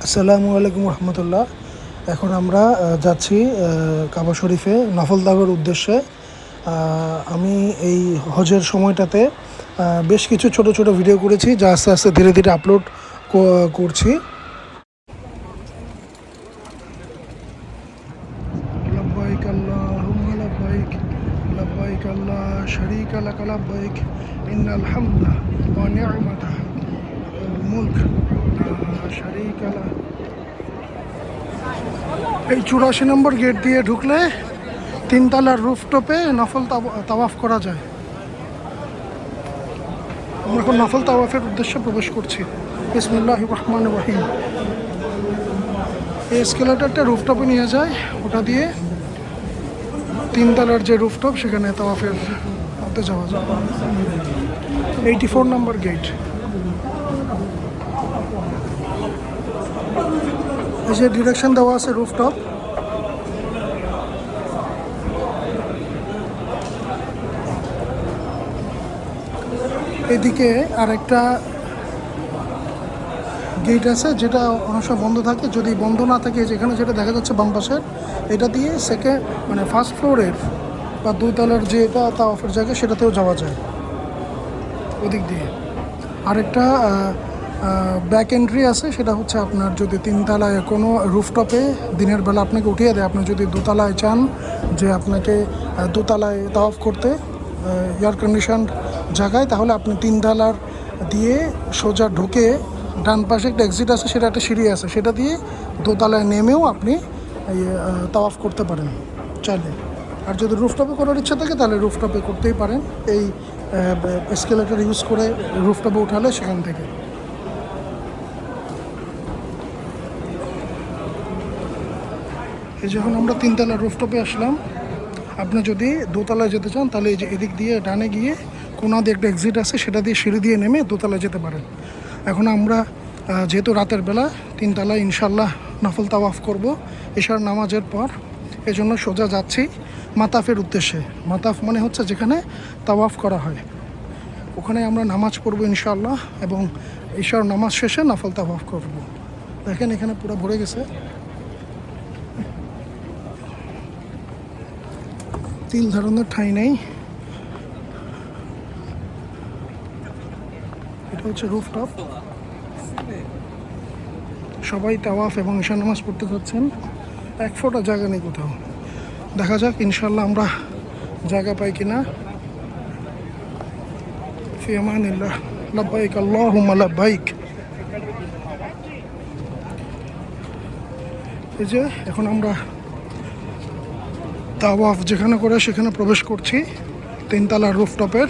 আসসালামু আলাইকুম রহমতুল্লাহ। এখন আমরা যাচ্ছি কাবা শরীফে নফল তাওয়াফের উদ্দেশ্যে। আমি এই হজের সময়টাতে বেশ কিছু ছোট ছোট ভিডিও করেছি, যা আস্তে আস্তে ধীরে ধীরে আপলোড করছি। লব্বাইক আল্লাহুম্মা লব্বাইক, লব্বাইক লা শারীকা লাক লব্বাইক, ইন্নাল হামদা ওয়া নি'মাতা ওয়াল মুলক লা শারীকা লাক। এই 84 নম্বর গেট দিয়ে ঢুকলে তিনতলার রুফটপে নফল তাওয়াফ করা যায়। আমরা এখন নফল তাওয়াফের উদ্দেশ্যে প্রবেশ করছি। বিসমিল্লাহির রহমানির রহিম। এই এসকেলেটরটা রুফটপে নিয়ে যায়, ওটা দিয়ে তিনতলার যে রুফটপ সেখানে তাওয়াফের মধ্যে যাওয়া যায়। 84 নম্বর গেট। এই যে ডিরেকশন দেওয়া আছে রুফটপ, এদিকে আরেকটা গেট আছে যেটা অনেক সময় বন্ধ থাকে। যদি বন্ধ না থাকে, যেখানে যেটা দেখা যাচ্ছে বাম পাশের, এটা দিয়ে ফার্স্ট ফ্লোরের বা দুতলার যেটা তাওয়াফের জায়গা সেটাতেও যাওয়া যায় ওদিক দিয়ে। আরেকটা ব্যাক এন্ট্রি আছে, সেটা হচ্ছে আপনার যদি তিনতলায় কোনো রুফটপে দিনের বেলা আপনাকে উঠিয়ে দেয়, আপনি যদি দোতলায় চান যে আপনাকে দোতলায় তাওয়াফ করতে এয়ার কন্ডিশন জায়গায়, তাহলে আপনি তিনতলার দিয়ে সোজা ঢুকে ডান পাশে একটা এক্সিট আছে, সেটা একটা সিঁড়ি আছে, সেটা দিয়ে দোতলায় নেমেও আপনি তাওয়াফ করতে পারেন চাইলে। আর যদি রুফটপে করার ইচ্ছা থাকে তাহলে রুফটপে করতেই পারেন। এই এসকেলেটর ইউজ করে রুফটপে উঠালে সেখান থেকে। এই যখন আমরা তিনতলা রুফটপে আসলাম, আপনি যদি দোতলায় যেতে চান তাহলে এই যে এদিক দিয়ে ডানে গিয়ে কোনা দিয়ে একটা এক্সিট আছে, সেটা দিয়ে সিঁড়ি দিয়ে নেমে দোতলায় যেতে পারেন। এখন আমরা যেহেতু রাতের বেলা তিনতলায় ইনশাল্লাহ নফল তাওয়াফ করব এশার নামাজের পর, এজন্য সোজা যাচ্ছি মাতাফের উদ্দেশ্যে। মাতাফ মানে হচ্ছে যেখানে তাওয়াফ করা হয়, ওখানে আমরা নামাজ পড়বো ইনশাল্লাহ, এবং এশার নামাজ শেষে নফল তাওয়াফ করব। দেখেন এখানে পুরো ভরে গেছে, তিল ধরনের ঠাঁই নেই। এটা হচ্ছে রুফটপ, সবাই তাওয়াফ এবং ঈশা নামাজ পড়তে যাচ্ছেন। এক ফোঁটা জায়গা নেই কোথাও। দেখা যাক ইনশাল্লাহ আমরা জায়গা পাই কিনা। ফি আমানিল্লাহ। লাব্বাইক আল্লাহুম্মা লাব্বাইক। এই যে এখন আমরা তাওয়াফ যেখানে করে সেখানে প্রবেশ করছি, তিনতলা রুফটপের।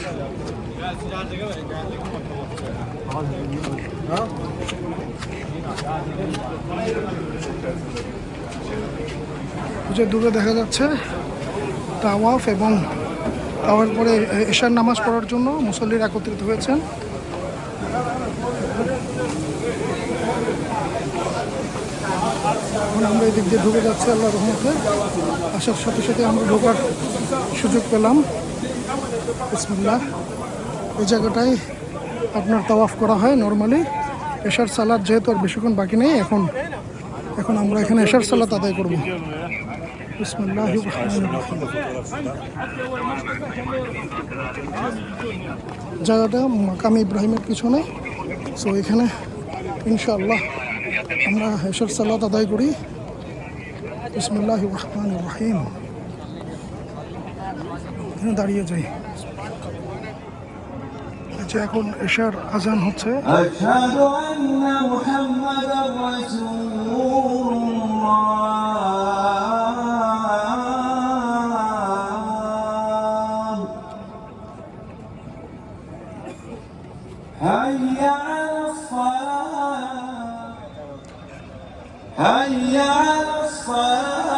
যে দূরে দেখা যাচ্ছে তাওয়াফ, এবং তাওয়ার পরে এশার নামাজ পড়ার জন্য মুসল্লিরা একত্রিত হয়েছেন। এখন আমরা এই দিক দিয়ে ঢুকে যাচ্ছি আল্লাহর রহমতে। আসার সাথে সাথে আমরা ঢোকার সুযোগ পেলাম। বিসমিল্লাহ। এই জায়গাটায় আপনার তাওয়াফ করা হয় নর্মালি। এশার সালাত যেহেতু আর বেশিক্ষণ বাকি নেই, এখন আমরা এখানে এশার সালাত আদায় করব। বিসমিল্লাহির রহমানির রহিম। জায়গাটা মাকাম ইব্রাহিমের পিছনে। সো এখানে ইনশাআল্লাহ আমরা এশার সালাত আদায় করি। বিসমিল্লাহির রহমানির রহিম। এখানে দাঁড়িয়ে যাই। যে এখন এশার আজান হচ্ছে। আশহাদু আন্না মুহাম্মাদার রাসূলুল্লাহ। হাইয়া আলাস সালাহ, হাইয়া আলাস সালাহ।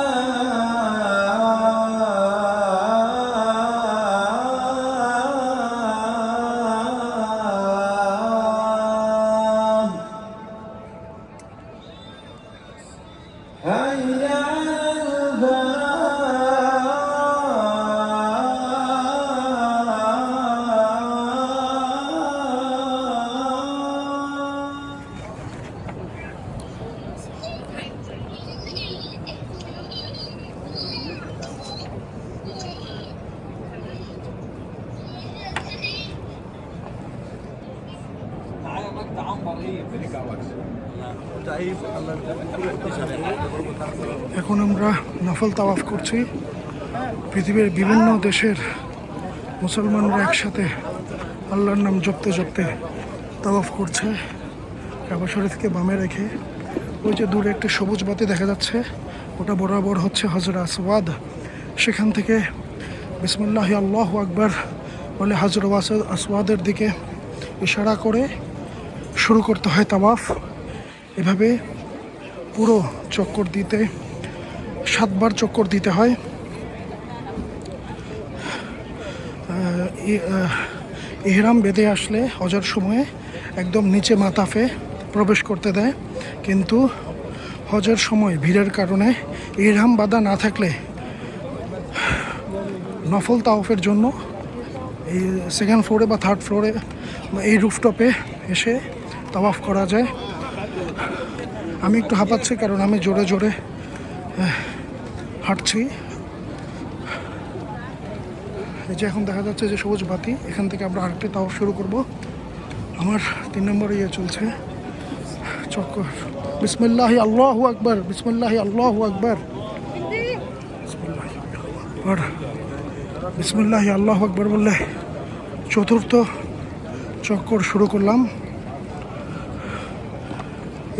এখন আমরা নফল তাওয়াফ করছি। পৃথিবীর বিভিন্ন দেশের মুসলমানরা একসাথে আল্লাহর নাম জপতে জপতে তাওয়াফ করছে। কাবা শরীফকে বামে রেখে ওই যে দূরে একটা সবুজ বাতি দেখা যাচ্ছে, ওটা বরাবর হচ্ছে হজর আসওয়াদ। সেখান থেকে বিসমিল্লাহি আল্লাহু আকবার বলে হজর আসওয়াদের দিকে ইশারা করে শুরু করতে হয় তাওয়াফ। এভাবে পুরো চক্কর দিতে 7 বার চক্কর দিতে হয়। ইহরাম বেঁধে আসলে হজের সময়ে একদম নিচে মাতাফে প্রবেশ করতে দেয়, কিন্তু হজের সময় ভিড়ের কারণে ইহরাম বাঁধা না থাকলে নফল তাওয়াফের জন্য এই 2nd ফ্লোরে বা 3rd ফ্লোরে এই রুফটপে এসে তাওয়াফ করা যায়। আমি একটু হাঁপাচ্ছি কারণ আমি জোরে জোরে হাঁটছি। এই যে এখন দেখা যাচ্ছে যে সবুজ বাতি, এখান থেকে আমরা আরেকটি তাওয়াফ শুরু করব। আমার 3 নম্বর চলছে চক্কর। বিসমিল্লাহি আল্লাহু আকবার, বিসমিল্লাহি আল্লাহু আকবার, বিসমিল্লাহি আল্লাহু আকবার বললে 4র্থ চক্কর শুরু করলাম।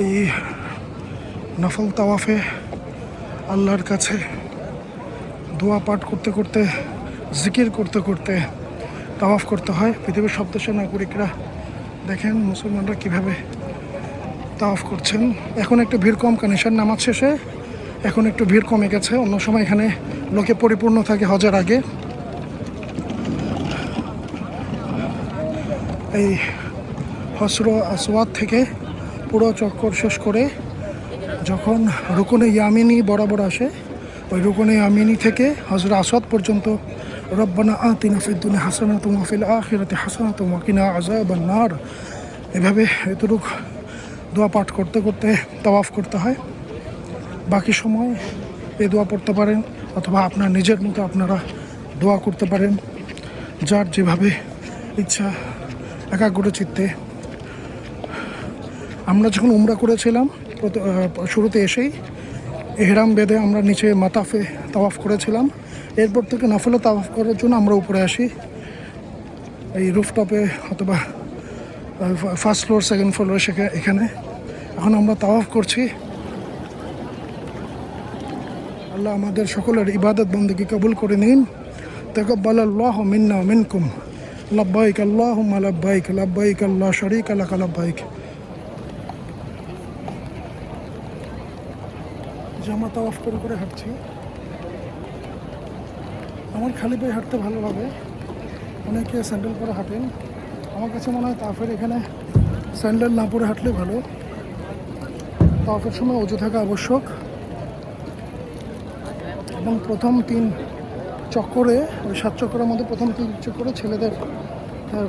এই নফল তাওয়াফে আল্লাহর কাছে দোয়া পাঠ করতে করতে, জিকির করতে করতে তাওয়াফ করতে হয়। পৃথিবীর সব দেশের নাগরিকরা দেখেন মুসলমানরা কিভাবে তাওয়াফ করছেন। এখন একটু ভিড় কম, কারণ ঈশার নামাজ শেষে এখন একটু ভিড় কমে গেছে। অন্য সময় এখানে লোকে পরিপূর্ণ থাকে হজের আগে। এই হজর আসওয়াদ থেকে পুরো চক্কর শেষ করে যখন রুকনে ইয়ামিনী বরাবর আসে, ওই রুকনে ইয়ামিনী থেকে হজর আসওয়াদ পর্যন্ত রব্বানা আতিনা ফিদ দুনিয়া হাসানাতুম ওয়া ফিল আখিরাতি হাসানাতুম ওয়া কিনা আযাবান নার, এভাবে এতটুকু দোয়া পাঠ করতে করতে তাওয়াফ করতে হয়। বাকি সময় এই দোয়া পড়তে পারেন অথবা আপনার নিজের মতো আপনারা দোয়া করতে পারেন, যার যেভাবে ইচ্ছা একাগ্র চিত্তে। আমরা যখন উমরা করেছিলাম শুরুতে এসেই এহরাম বেঁধে আমরা নিচে মাতাফে তাওয়াফ করেছিলাম। এরপর থেকে নফলে তাওয়াফ করার জন্য আমরা উপরে আসি এই রুফটপে অথবা 1st ফ্লোর 2nd ফ্লোরে এখানে। এখন আমরা তাওয়াফ করছি। আল্লাহ আমাদের সকলের ইবাদত বন্দেগী কবুল করে নিন। তাকাব্বালাল্লাহু মিন্না ওয়া মিনকুম। লাব্বাইক আল্লাহুম্মা লাব্বাইক, লাব্বাইক লা শারীকা লাক লাব্বাইক। জামা তাওয়াফ করে করে হাঁটছি। আমার খালি পায়ে হাঁটতে ভালো লাগে, অনেকে স্যান্ডেল পরে হাঁটেন। আমার কাছে মনে হয় তাওয়াফের এখানে স্যান্ডেল না পরে হাঁটলে ভালো। তাওয়াফের সময় অজু থাকা আবশ্যক। এবং প্রথম 3 চক্করে, ওই 7 চক্করের মধ্যে প্রথম 3 চক্করে ছেলেদের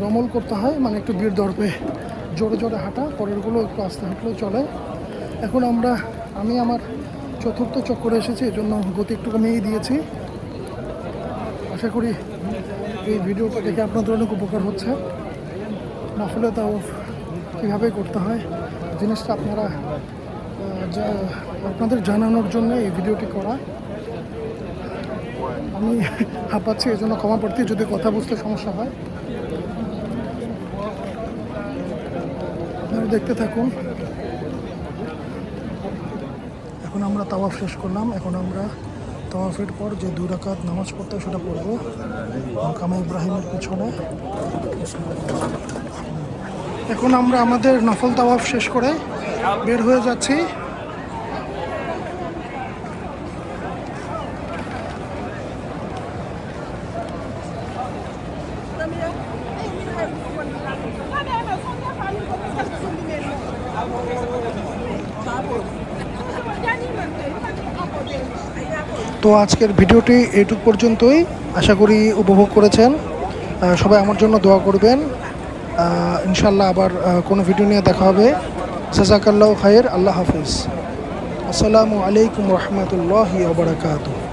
রমল করতে হয়, মানে একটু ভিড় ধরবে, জোরে জোরে হাঁটা। পরেরগুলো একটু আস্তে হাঁটলেও চলে। এখন আমি আমার 4র্থ চক্করে এসেছি, এই জন্য গতি একটু কমিয়ে দিয়েছি। আশা করি এই ভিডিওটা দেখে আপনাদের অনেক উপকার হচ্ছে। নফলে তাওয়াফ কীভাবে করতে হয় জিনিসটা আপনাদের জানানোর জন্য এই ভিডিওটি করা। আমি হাঁপাচ্ছি, এই জন্য ক্ষমা প্রার্থী যদি কথা বুঝতে সমস্যা হয়। আপনারা দেখতে থাকুন। এখন আমরা তাওয়াফ শেষ করলাম। এখন আমরা তাওয়াফের পর যে 2 রাকাত নামাজ পড়তে হয় সেটা পড়বো মাকামে ইব্রাহিমের পিছনে। এখন আমরা আমাদের নফল তাওয়াফ শেষ করে বের হয়ে যাচ্ছি। তো আজকের ভিডিওটি এইটুক পর্যন্তই। আশা করি উপভোগ করেছেন। সবাই আমার জন্য দোয়া করবেন। ইনশাল্লাহ আবার কোনো ভিডিও নিয়ে দেখা হবে। জাযাকাল্লাহু খাইর। আল্লাহ হাফিজ। আসসালামু আলাইকুম রহমতুল্লাহি ওয়া বারাকাতুহু।